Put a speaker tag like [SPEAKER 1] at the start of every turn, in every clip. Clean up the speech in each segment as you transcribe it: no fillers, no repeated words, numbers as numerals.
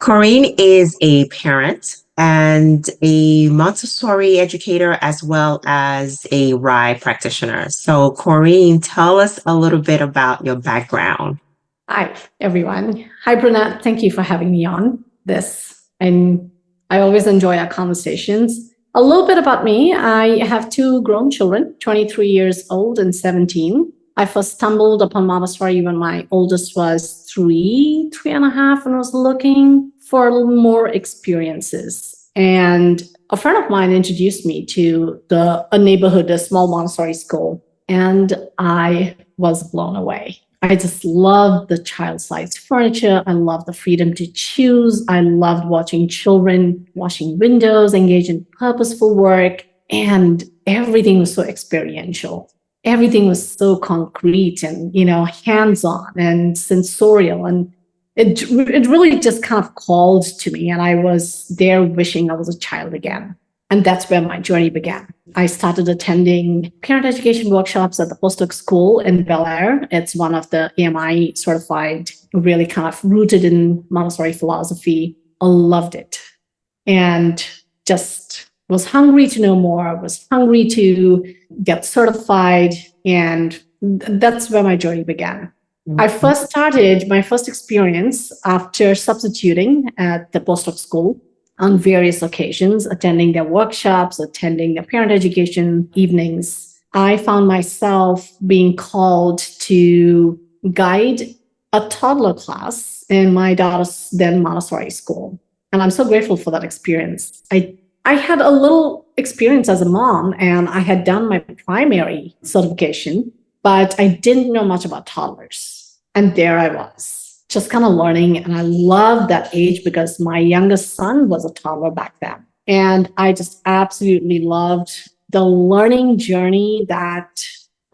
[SPEAKER 1] Corinne is a parent and a Montessori educator as well as a RI practitioner. So, Corinne, tell us a little bit about your background.
[SPEAKER 2] Hi, everyone. Hi, Brunette. Thank you for having me on this. And I always enjoy our conversations. A little bit about me. I have two grown children, 23 years old and 17. I first stumbled upon Montessori when my oldest was three and a half, and was looking for more experiences. And a friend of mine introduced me to a small Montessori school, and I was blown away. I just loved the child-sized furniture. I loved the freedom to choose. I loved watching children washing windows, engage in purposeful work, and everything was so experiential. Everything was so concrete and, hands-on and sensorial. And it really just kind of called to me. And I was there wishing I was a child again. And that's where my journey began. I started attending parent education workshops at the postdoc school in Bel Air. It's one of the AMI certified, really kind of rooted in Montessori philosophy. I loved it. And just was hungry to know more, was hungry to get certified. And that's where my journey began. I first started my first experience after substituting at the postdoc school on various occasions, attending their workshops, attending their parent education evenings. I found myself being called to guide a toddler class in my daughter's then Montessori school. And I'm so grateful for that experience. I had a little experience as a mom, and I had done my primary certification, but I didn't know much about toddlers. And there I was, just kind of learning. And I loved that age because my youngest son was a toddler back then. And I just absolutely loved the learning journey that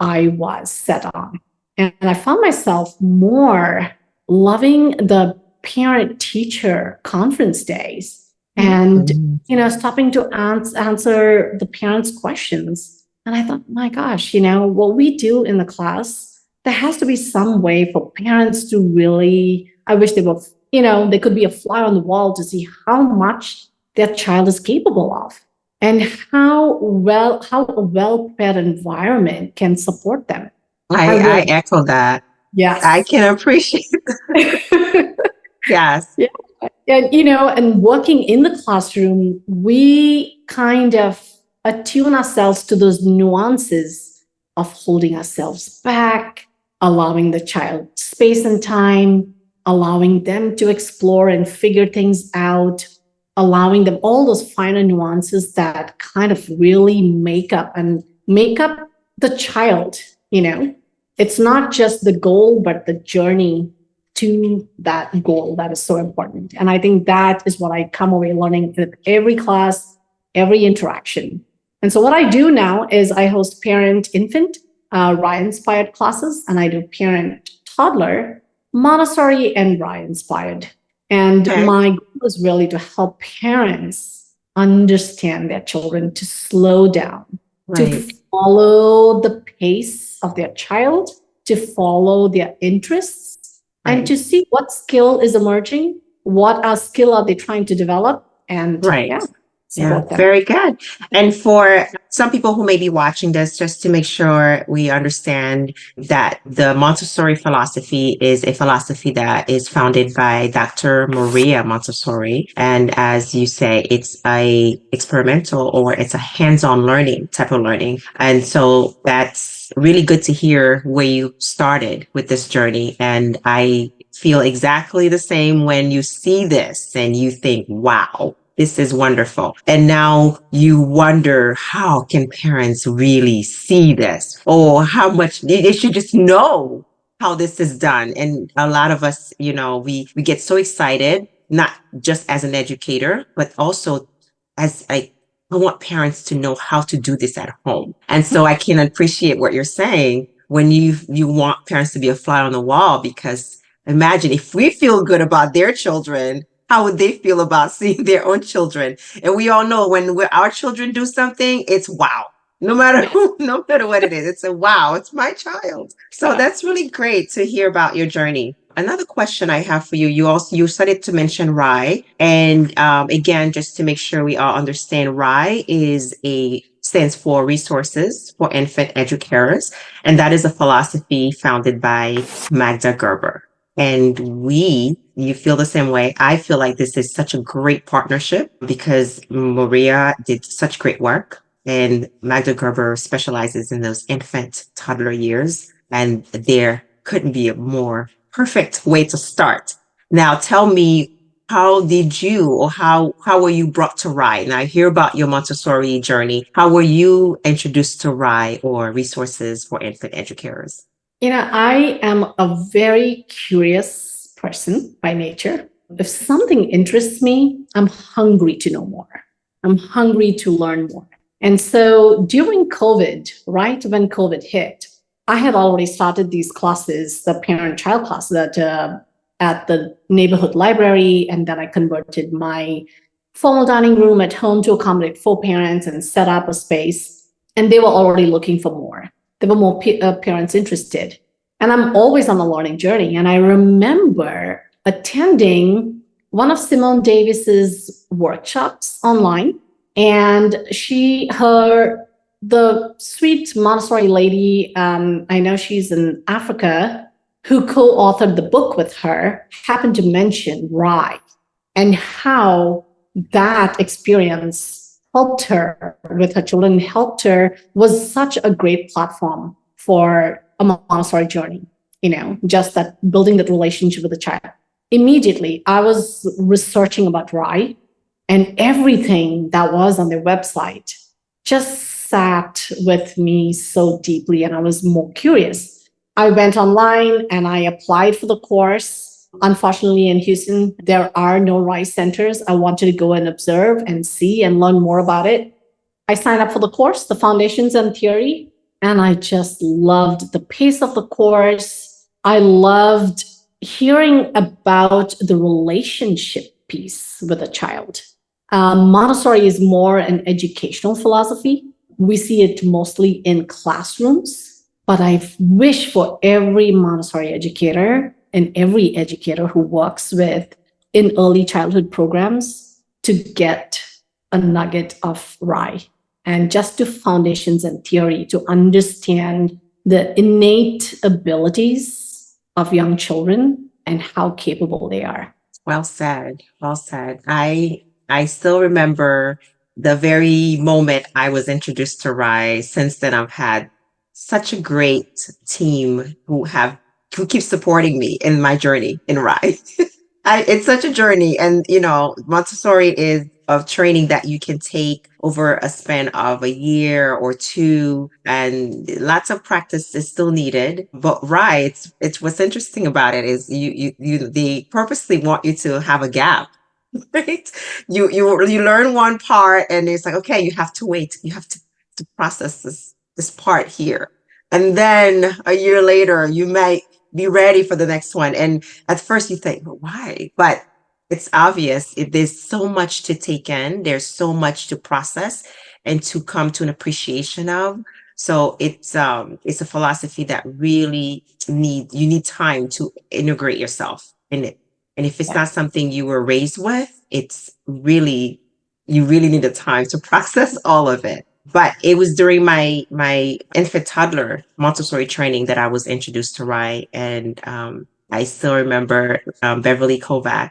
[SPEAKER 2] I was set on. And I found myself more loving the parent-teacher conference days and, stopping to answer the parents' questions. And I thought, my gosh, what we do in the class, there has to be some way for parents to really, I wish they were, they could be a fly on the wall to see how much their child is capable of and how a well-prepared environment can support them.
[SPEAKER 1] I echo that.
[SPEAKER 2] Yes.
[SPEAKER 1] I can appreciate that. Yes.
[SPEAKER 2] Yeah. And, and working in the classroom, we kind of attune ourselves to those nuances of holding ourselves back, allowing the child space and time, allowing them to explore and figure things out, allowing them all those finer nuances that kind of really make up the child. It's not just the goal, but the journey to that goal that is so important. And I think that is what I come away learning with every class, every interaction. And so what I do now is I host parent-infant RI-inspired classes, and I do parent-toddler, Montessori, and RI-inspired. And my goal is really to help parents understand their children, to slow down, to follow the pace of their child, to follow their interests, and to see what skill is emerging, what skill are they trying to develop, and
[SPEAKER 1] yeah, very good. And for some people who may be watching this, just to make sure we understand that the Montessori philosophy is a philosophy that is founded by Dr. Maria Montessori. And as you say, it's a experimental or it's a hands-on learning type of learning. And so that's really good to hear where you started with this journey. And I feel exactly the same when you see this and you think, wow, this is wonderful. And now you wonder, how can parents really see this? Or how much they should just know how this is done. And a lot of us, we get so excited, not just as an educator, but also as I want parents to know how to do this at home. And so I can appreciate what you're saying when you want parents to be a fly on the wall, because imagine if we feel good about their children, how would they feel about seeing their own children? And we all know when our children do something, it's wow. No matter what it is, it's a wow, it's my child. So that's really great to hear about your journey. Another question I have for you, you started to mention RIE, and again, just to make sure we all understand, RIE stands for Resources for Infant Educators, and that is a philosophy founded by Magda Gerber. And you feel the same way. I feel like this is such a great partnership because Maria did such great work, and Magda Gerber specializes in those infant toddler years, and there couldn't be a more perfect way to start. Now, tell me, how did you or how were you brought to RIE? And I hear about your Montessori journey. How were you introduced to RIE or Resources for Infant Educators?
[SPEAKER 2] I am a very curious person by nature. If something interests me, I'm hungry to know more. I'm hungry to learn more. And so during COVID, right when COVID hit, I had already started these classes, the parent-child class that at the neighborhood library, and then I converted my formal dining room at home to accommodate 4 parents and set up a space. And they were already looking for more. There were more parents interested. And I'm always on a learning journey. And I remember attending one of Simone Davis's workshops online. And the sweet Montessori lady, I know she's in Africa, who co-authored the book with her, happened to mention RIE and how that experience helped her with her children, was such a great platform for a Montessori journey, just that building that relationship with the child. Immediately, I was researching about RIE, and everything that was on their website just sat with me so deeply, and I was more curious. I went online and I applied for the course. Unfortunately, in Houston, there are no RIE centers. I wanted to go and observe and see and learn more about it. I signed up for the course, the Foundations and Theory, and I just loved the pace of the course. I loved hearing about the relationship piece with a child. Montessori is more an educational philosophy. We see it mostly in classrooms, but I wish for every Montessori educator and every educator who works in early childhood programs to get a nugget of RIE and just do Foundations and Theory to understand the innate abilities of young children and how capable they are.
[SPEAKER 1] Well said. Well said. I still remember the very moment I was introduced to RIE. Since then, I've had such a great team who keep supporting me in my journey in RIE. It's such a journey, and Montessori is a training that you can take over a span of a year or 2, and lots of practice is still needed. But RIE, it's what's interesting about it is they purposely want you to have a gap. Right? You learn one part and it's like, okay, you have to wait. You have to process this part here. And then a year later, you might be ready for the next one. And at first you think, well, why? But it's obvious there's so much to take in. There's so much to process and to come to an appreciation of. So it's a philosophy that really you need time to integrate yourself in it. And if it's not something you were raised with, you really need the time to process all of it. But it was during my infant toddler Montessori training that I was introduced to RIE, and I still remember Beverly Kovac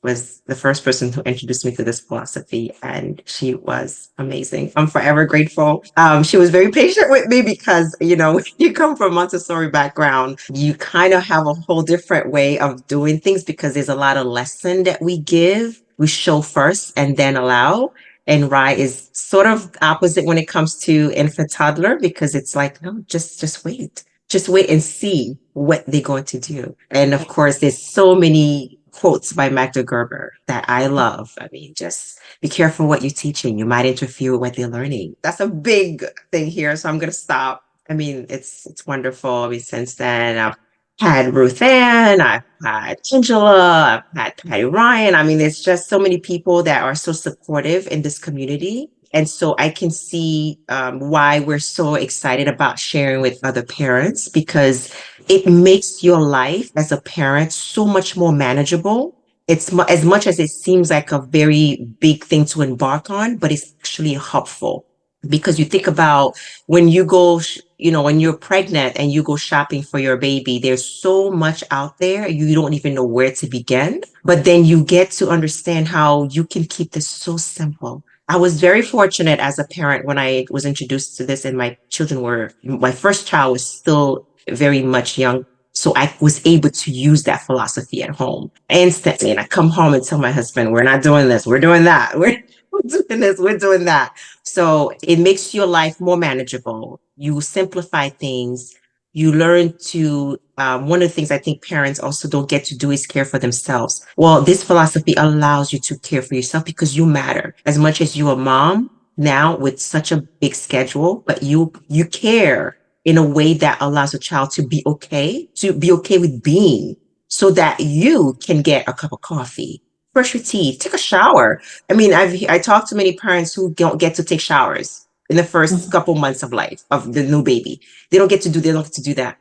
[SPEAKER 1] was the first person who introduced me to this philosophy, and she was amazing. I'm forever grateful. She was very patient with me because, when you come from a Montessori background, you kind of have a whole different way of doing things because there's a lot of lesson that we give. We show first and then allow. And RIE is sort of opposite when it comes to infant toddler because it's like, no, just wait. Just wait and see what they're going to do. And of course, there's so many quotes by Magda Gerber that I love. I mean, just be careful what you're teaching. You might interfere with what they're learning. That's a big thing here. So I'm going to stop. I mean, it's wonderful. I mean, since then, I've had Ruth Ann, I've had Angela, I've had Patty Ryan. I mean, there's just so many people that are so supportive in this community. And so I can see why we're so excited about sharing with other parents, because it makes your life as a parent so much more manageable. It's as much as it seems like a very big thing to embark on, but it's actually helpful, because you think about when you go, when you're pregnant and you go shopping for your baby, there's so much out there. You don't even know where to begin. But then you get to understand how you can keep this so simple. I was very fortunate as a parent when I was introduced to this, and my first child was still very much young. So I was able to use that philosophy at home instantly. And I come home and tell my husband, we're not doing this, we're doing that. We're doing this, we're doing that. So it makes your life more manageable. You simplify things. You learn to, one of the things I think parents also don't get to do is care for themselves. Well, this philosophy allows you to care for yourself because you matter as much as you're a mom now with such a big schedule, but you care in a way that allows a child to be okay with being, so that you can get a cup of coffee, brush your teeth, take a shower. I mean, I talked to many parents who don't get to take showers in the first couple months of life of the new baby. They don't get to do that.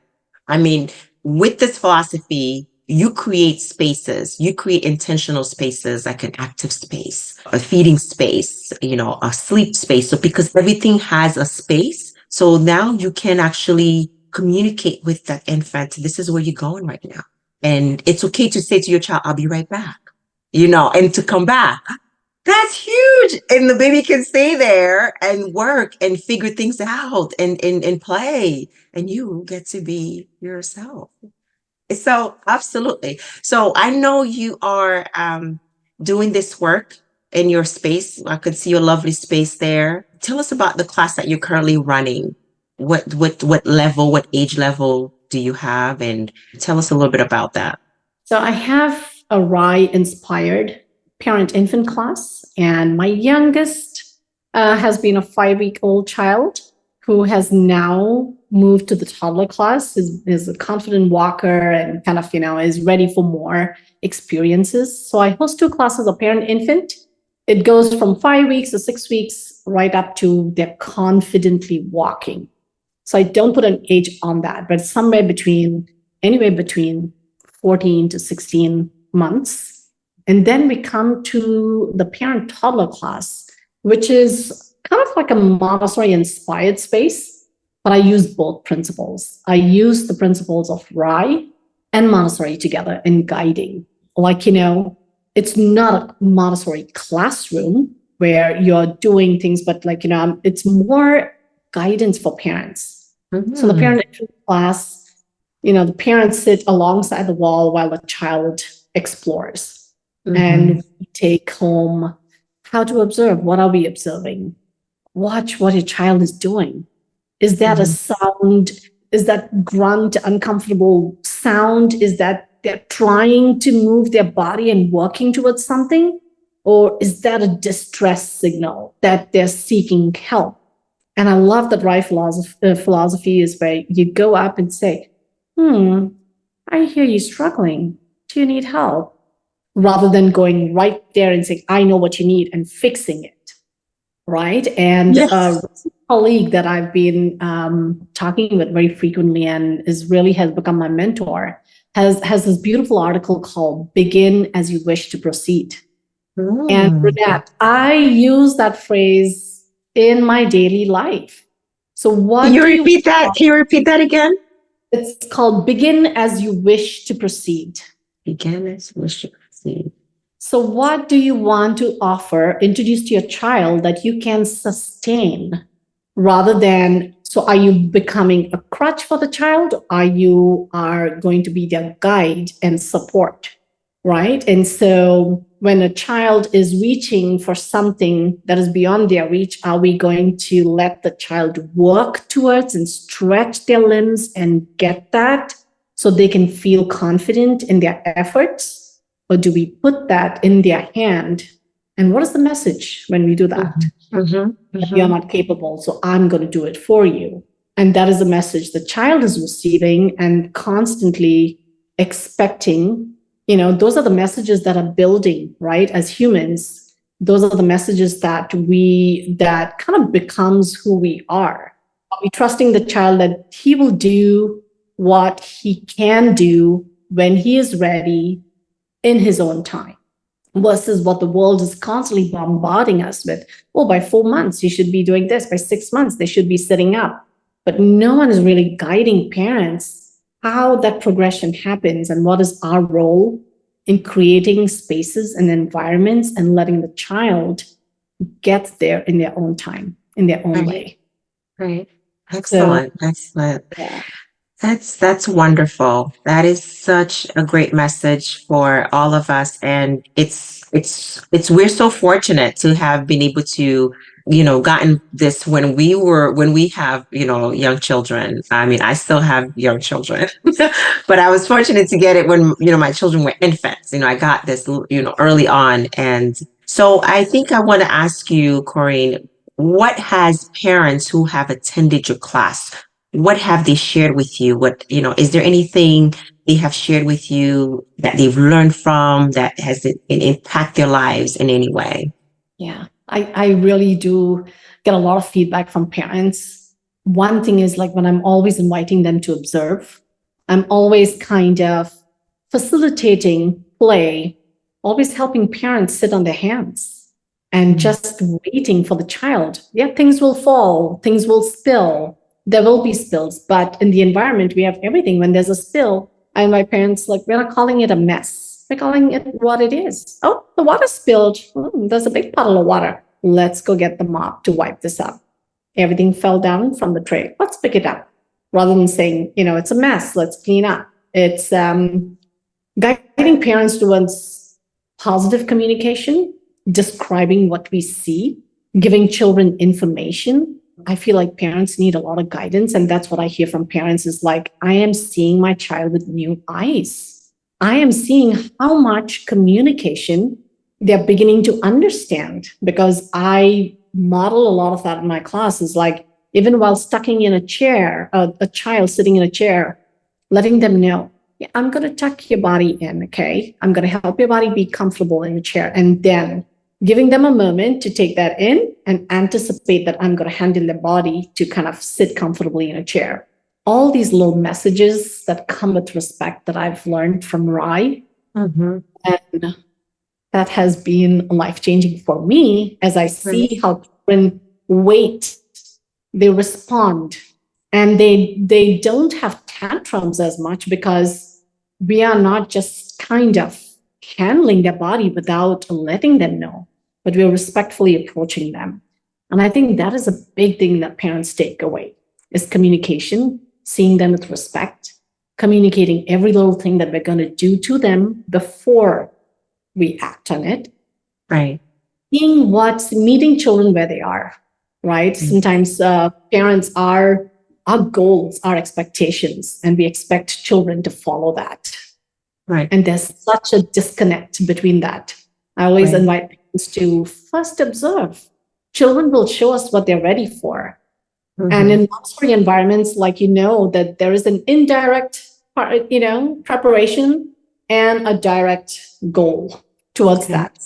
[SPEAKER 1] I mean, with this philosophy, you create spaces, you create intentional spaces, like an active space, a feeding space, a sleep space. So because everything has a space, so now you can actually communicate with that infant. This is where you're going right now. And it's okay to say to your child, I'll be right back, and to come back. That's huge. And the baby can stay there and work and figure things out and play. And you get to be yourself. So absolutely. So I know you are doing this work in your space. I could see your lovely space there. Tell us about the class that you're currently running. What level, what age level do you have? And tell us a little bit about that.
[SPEAKER 2] So I have a Rye inspired parent infant class, and my youngest has been a 5-week-old child who has now moved to the toddler class, is a confident walker and kind of, is ready for more experiences. So I host 2 classes of parent infant. It goes from 5 weeks to 6 weeks, right up to they're confidently walking. So I don't put an age on that, but anywhere between 14 to 16 months. And then we come to the parent toddler class, which is kind of like a Montessori inspired space, but I use both principles. I use the principles of Rye and Montessori together in guiding. It's not a Montessori classroom where you're doing things, but it's more guidance for parents. Mm-hmm. So the parent class, the parents sit alongside the wall while the child explores. Mm-hmm. And we take home how to observe. What are we observing? Watch what your child is doing. Is that a sound? Is that grunt, uncomfortable sound? Is that they're trying to move their body and working towards something? Or is that a distress signal that they're seeking help? And I love that Rye philosophy is where you go up and say, I hear you struggling. Do you need help? Rather than going right there and saying, I know what you need, and fixing it, right? And yes. A colleague that I've been talking with very frequently and has become my mentor has this beautiful article called Begin as You Wish to Proceed. And for that, I use that phrase in my daily life. So what
[SPEAKER 1] Can you repeat that again?
[SPEAKER 2] It's called Begin as You Wish to Proceed.
[SPEAKER 1] Begin as you wish to proceed.
[SPEAKER 2] So what do you want to offer, introduce to your child that you can sustain, rather than, so are you becoming a crutch for the child? You are going to be their guide and support, right? And so when a child is reaching for something that is beyond their reach, are we going to let the child work towards and stretch their limbs and get that so they can feel confident in their efforts? Or do we put that in their hand? And what is the message when we do that? You're not capable, so I'm going to do it for you. And that is the message the child is receiving and constantly expecting. Those are the messages that are building, right? As humans, Those are the messages that kind of becomes who we are. Are we trusting the child that he will do what he can do when he is ready in his own time, versus what the world is constantly bombarding us with? Oh, by 4 months, you should be doing this. By 6 months, they should be sitting up. But no one is really guiding parents how that progression happens and what is our role in creating spaces and environments and letting the child get there in their own time, in their own way.
[SPEAKER 1] Right. Excellent. Excellent.
[SPEAKER 2] Yeah.
[SPEAKER 1] That's wonderful. That is such a great message for all of us. And we're so fortunate to have been able to, gotten this when we have, young children. I mean, I still have young children, but I was fortunate to get it when, my children were infants. I got this, early on. And so I think I want to ask you, Corinne, what has parents who have attended your class, what have they shared with you? Is there anything they have shared with you that they've learned from that has impact their lives in any way?
[SPEAKER 2] Yeah, I really do get a lot of feedback from parents. One thing is, like, when I'm always inviting them to observe, I'm always kind of facilitating play, always helping parents sit on their hands and just waiting for the child. Yeah, things will fall, things will spill. There will be spills, but in the environment, we have everything. When there's a spill, I invite parents, like, we're not calling it a mess. We're calling it what it is. Oh, the water spilled. There's a big puddle of water. Let's go get the mop to wipe this up. Everything fell down from the tray. Let's pick it up. Rather than saying, it's a mess, let's clean up. It's guiding parents towards positive communication, describing what we see, giving children information. I feel like parents need a lot of guidance. And that's what I hear from parents is like, I am seeing my child with new eyes. I am seeing how much communication they're beginning to understand, because I model a lot of that in my classes. Like, even while stucking in a chair, a child sitting in a chair, letting them know, yeah, I'm going to tuck your body in, okay? I'm going to help your body be comfortable in the chair. And then giving them a moment to take that in and anticipate that I'm going to handle their body to kind of sit comfortably in a chair. All these little messages that come with respect that I've learned from Rai. And that has been life-changing for me as I see how children wait, they respond, and they don't have tantrums as much, because we are not just kind of handling their body without letting them know, but we're respectfully approaching them. And I think that is a big thing that parents take away, is communication, seeing them with respect, communicating every little thing that we're going to do to them before we act on it.
[SPEAKER 1] Right.
[SPEAKER 2] Meeting children where they are, right? Sometimes parents are our goals, our expectations, and we expect children to follow that.
[SPEAKER 1] Right.
[SPEAKER 2] And there's such a disconnect between that. I always invite parents to first observe. Children will show us what they're ready for. And in Montessori environments, like, that there is an indirect, preparation and a direct goal towards that.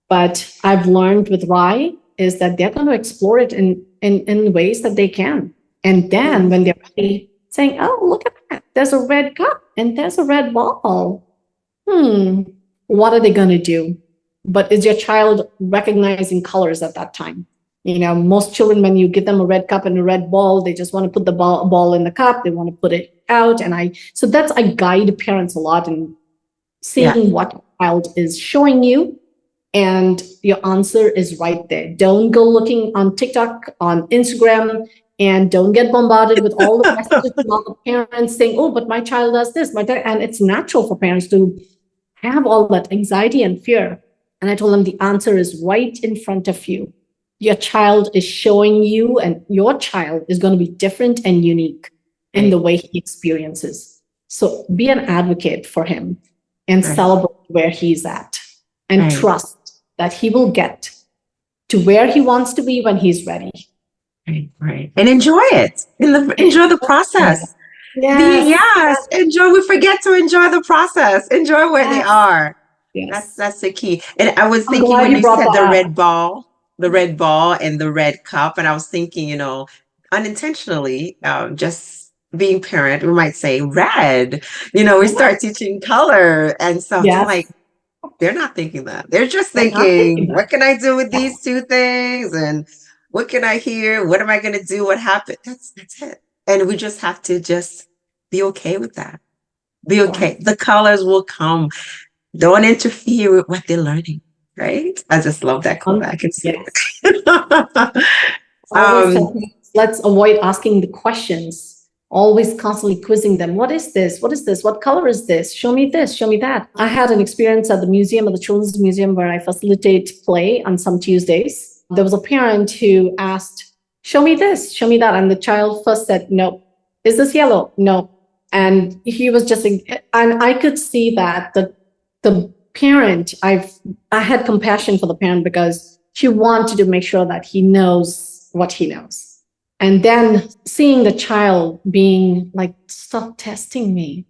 [SPEAKER 2] But I've learned with Rai is that they're going to explore it in ways that they can. And then when they're ready, saying, oh, look at that, there's a red cup and there's a red ball. What are they going to do? But is your child recognizing colors at that time? Most children, when you give them a red cup and a red ball, they just want to put the ball in the cup. They want to put it out. And I guide parents a lot in seeing what the child is showing you. And your answer is right there. Don't go looking on TikTok, on Instagram, and don't get bombarded with all the messages from all the parents saying, oh, but my child does this. And it's natural for parents to have all that anxiety and fear. And I told them the answer is right in front of you. Your child is showing you, and your child is going to be different and unique in the way he experiences. So be an advocate for him and celebrate where he's at, and trust that he will get to where he wants to be when he's ready.
[SPEAKER 1] Right. And enjoy it. Enjoy the process.
[SPEAKER 2] Yes.
[SPEAKER 1] Enjoy. We forget to enjoy the process. Enjoy where they are.
[SPEAKER 2] Yes.
[SPEAKER 1] That's the key. And I was
[SPEAKER 2] I'm
[SPEAKER 1] thinking
[SPEAKER 2] glad
[SPEAKER 1] when
[SPEAKER 2] you
[SPEAKER 1] you
[SPEAKER 2] brought
[SPEAKER 1] said
[SPEAKER 2] that up.
[SPEAKER 1] the red ball and the red cup, and I was thinking, unintentionally, just being parent, we might say red. We
[SPEAKER 2] Yeah.
[SPEAKER 1] start teaching color and stuff. I'm
[SPEAKER 2] Yes.
[SPEAKER 1] like, they're not thinking that. They're just
[SPEAKER 2] They're not thinking
[SPEAKER 1] thinking,
[SPEAKER 2] that.
[SPEAKER 1] what can I do with
[SPEAKER 2] Yeah.
[SPEAKER 1] these two things? And what can I hear? What am I going to do? What happened? That's it. And we just have to just be okay with that. Be
[SPEAKER 2] Right.
[SPEAKER 1] okay. The colors will come. Don't interfere with what they're learning, right? I just love that quote. I can see
[SPEAKER 2] Yes.
[SPEAKER 1] it.
[SPEAKER 2] Always tell
[SPEAKER 1] um,
[SPEAKER 2] people, let's avoid asking the questions. Always constantly quizzing them. What is this? What is this? What color is this? Show me this. Show me that. I had an experience at the museum, at the Children's Museum, where I facilitate play on some Tuesdays. There was a parent who asked, show me this, show me that. And the child first said, no. Is this yellow? No. And he was just, and I could see that the parent, I had compassion for the parent because she wanted to make sure that he knows what he knows. And then seeing the child being like, stop testing me.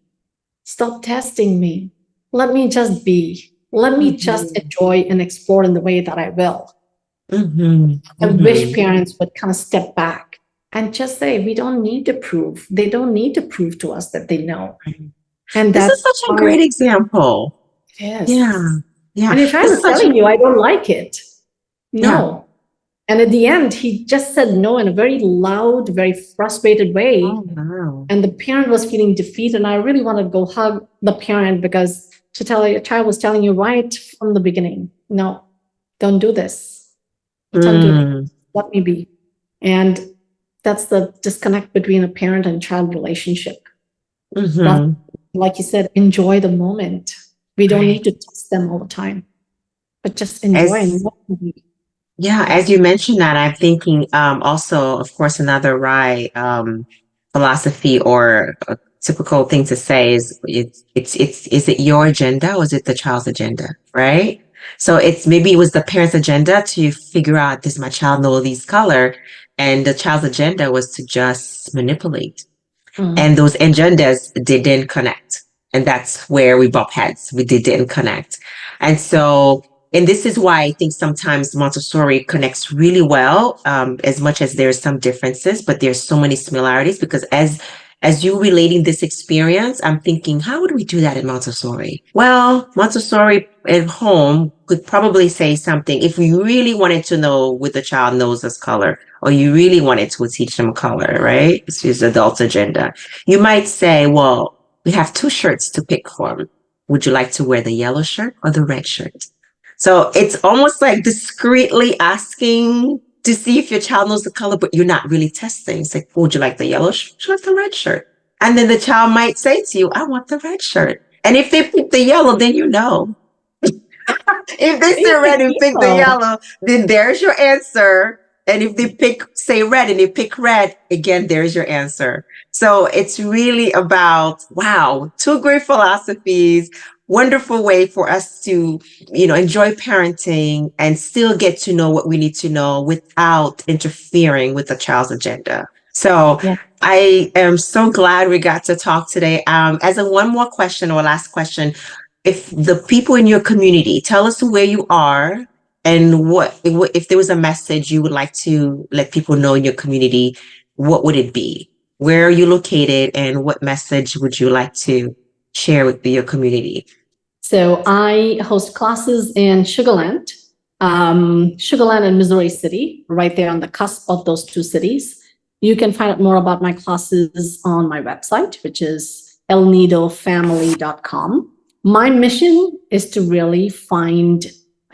[SPEAKER 2] Stop testing me. Let me just be. Let me just enjoy and explore in the way that I will. I wish parents would kind of step back and just say, we don't need to prove. They don't need to prove to us that they know. And
[SPEAKER 1] this is
[SPEAKER 2] that's
[SPEAKER 1] such a
[SPEAKER 2] why
[SPEAKER 1] great example.
[SPEAKER 2] it is.
[SPEAKER 1] Yeah. Yeah.
[SPEAKER 2] And your child
[SPEAKER 1] This
[SPEAKER 2] is
[SPEAKER 1] is such
[SPEAKER 2] telling you, I don't like it.
[SPEAKER 1] yeah.
[SPEAKER 2] No. And at the end, he just said no in a very loud, very frustrated way.
[SPEAKER 1] Oh, wow.
[SPEAKER 2] And the parent was feeling defeated. And I really want to go hug the parent because to tell your child was telling you right from the beginning, no, don't do this. Don't do this. Let me be. And that's the disconnect between a parent and child relationship. But like you said, enjoy the moment. We don't need to test them all the time, but just enjoy and what we
[SPEAKER 1] Yeah, as you mentioned that, I'm thinking also, of course, another right philosophy or a typical thing to say is is it your agenda or is it the child's agenda, right? So it's maybe it was the parent's agenda to figure out does my child know these color, and the child's agenda was to just manipulate. And those agendas didn't connect. And that's where we bump heads. We didn't connect. And so, and this is why I think sometimes Montessori connects really well, as much as there's some differences, but there's so many similarities because as you relating this experience, I'm thinking, how would we do that in Montessori? Well, Montessori at home could probably say something if we really wanted to know what the child knows as color, or you really wanted to teach them color, right? It's his adult agenda. You might say, well, we have two shirts to pick from. Would you like to wear the yellow shirt or the red shirt? So it's almost like discreetly asking to see if your child knows the color, but you're not really testing. It's like, would you like the yellow shirt? Would you like the red shirt? And then the child might say to you, I want the red shirt. And if they pick the yellow, then you know. If they say red and pick the yellow, then there's your answer. And if they say red and they pick red, again, there's your answer. So it's really about, wow, two great philosophies, wonderful way for us to, enjoy parenting and still get to know what we need to know without interfering with the child's agenda. So I am so glad we got to talk today. As a one more question or last question, if the people in your community tell us where you are and what if there was a message you would like to let people know in your community, what would it be? Where are you located and what message would you like to share with your community?
[SPEAKER 2] So I host classes in Sugarland, Sugarland and Missouri City, right there on the cusp of those two cities. You can find out more about my classes on my website, which is elnidofamily.com. My mission is to really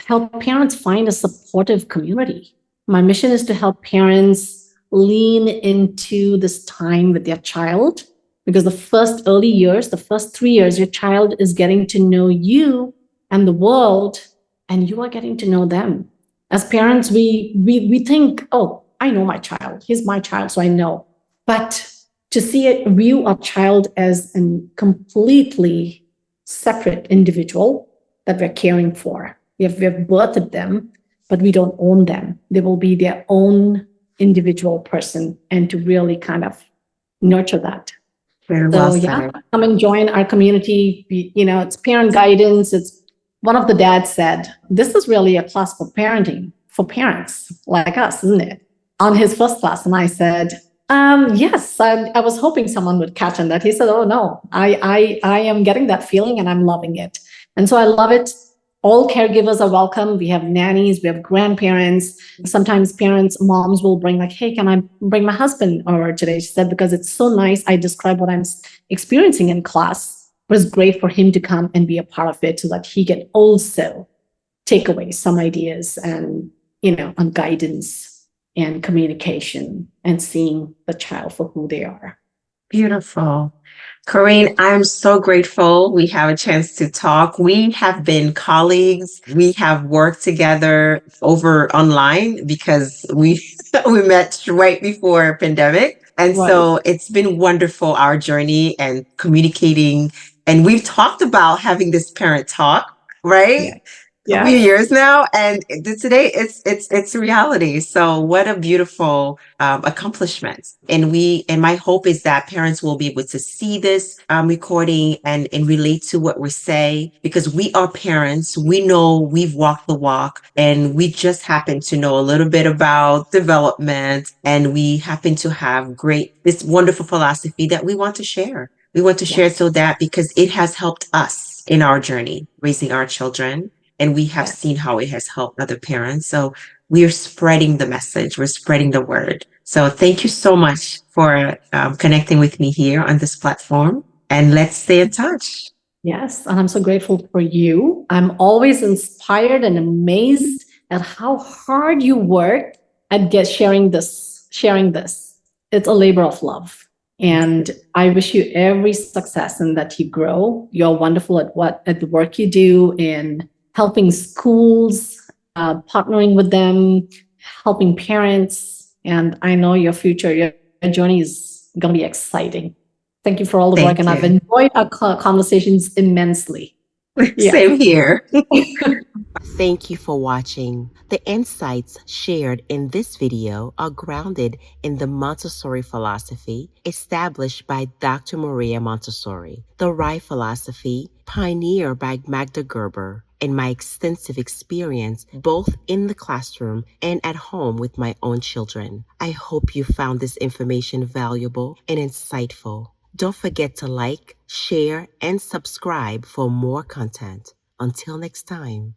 [SPEAKER 2] help parents find a supportive community. My mission is to help parents lean into this time with their child, because the first early years, the first 3 years, your child is getting to know you and the world, and you are getting to know them. As parents, we think, oh, I know my child. He's my child, so I know. But to view a child as a completely separate individual that we're caring for. We've birthed them, but we don't own them. They will be their own individual person, and to really kind of nurture that.
[SPEAKER 1] Very
[SPEAKER 2] So
[SPEAKER 1] well said.
[SPEAKER 2] come and join our community. It's parent guidance. It's one of the dads said, this is really a class for parenting, for parents like us, isn't it? On his first class. And I said, yes, I was hoping someone would catch on that. He said, oh no, I am getting that feeling and I'm loving it. And so I love it. All caregivers are welcome. We have nannies, we have grandparents. Sometimes parents, moms will bring like, hey, can I bring my husband over today? She said, because it's so nice. I describe what I'm experiencing in class. It was great for him to come and be a part of it so that he can also take away some ideas and, on guidance and communication and seeing the child for who they are.
[SPEAKER 1] Beautiful. Corinne, I'm so grateful we have a chance to talk. We have been colleagues. We have worked together over online because we we met right before pandemic. And
[SPEAKER 2] Right.
[SPEAKER 1] so it's been wonderful, our journey and communicating. And we've talked about having this parent talk, right?
[SPEAKER 2] Yeah.
[SPEAKER 1] A few years now, and today it's reality. So what a beautiful accomplishment. And my hope is that parents will be able to see this recording and relate to what we say, because we are parents. We know, we've walked the walk, and we just happen to know a little bit about development, and we happen to have this wonderful philosophy that we want to share. We want to share it so that, because it has helped us in our journey raising our children, and we have seen how it has helped other parents. So we are spreading the message, we're spreading the word. So thank you so much for connecting with me here on this platform, and let's stay in touch.
[SPEAKER 2] Yes, and I'm so grateful for you. I'm always inspired and amazed at how hard you work at sharing this. It's a labor of love. And I wish you every success in that you grow. You're wonderful at the work you do in helping schools, partnering with them, helping parents. And I know your journey is going to be exciting. Thank you for all the work. And I've enjoyed our conversations immensely.
[SPEAKER 1] Same here.
[SPEAKER 3] Thank you for watching. The insights shared in this video are grounded in the Montessori philosophy established by Dr. Maria Montessori, the right philosophy pioneered by Magda Gerber, and my extensive experience both in the classroom and at home with my own children. I hope you found this information valuable and insightful. Don't forget to like, share, and subscribe for more content. Until next time.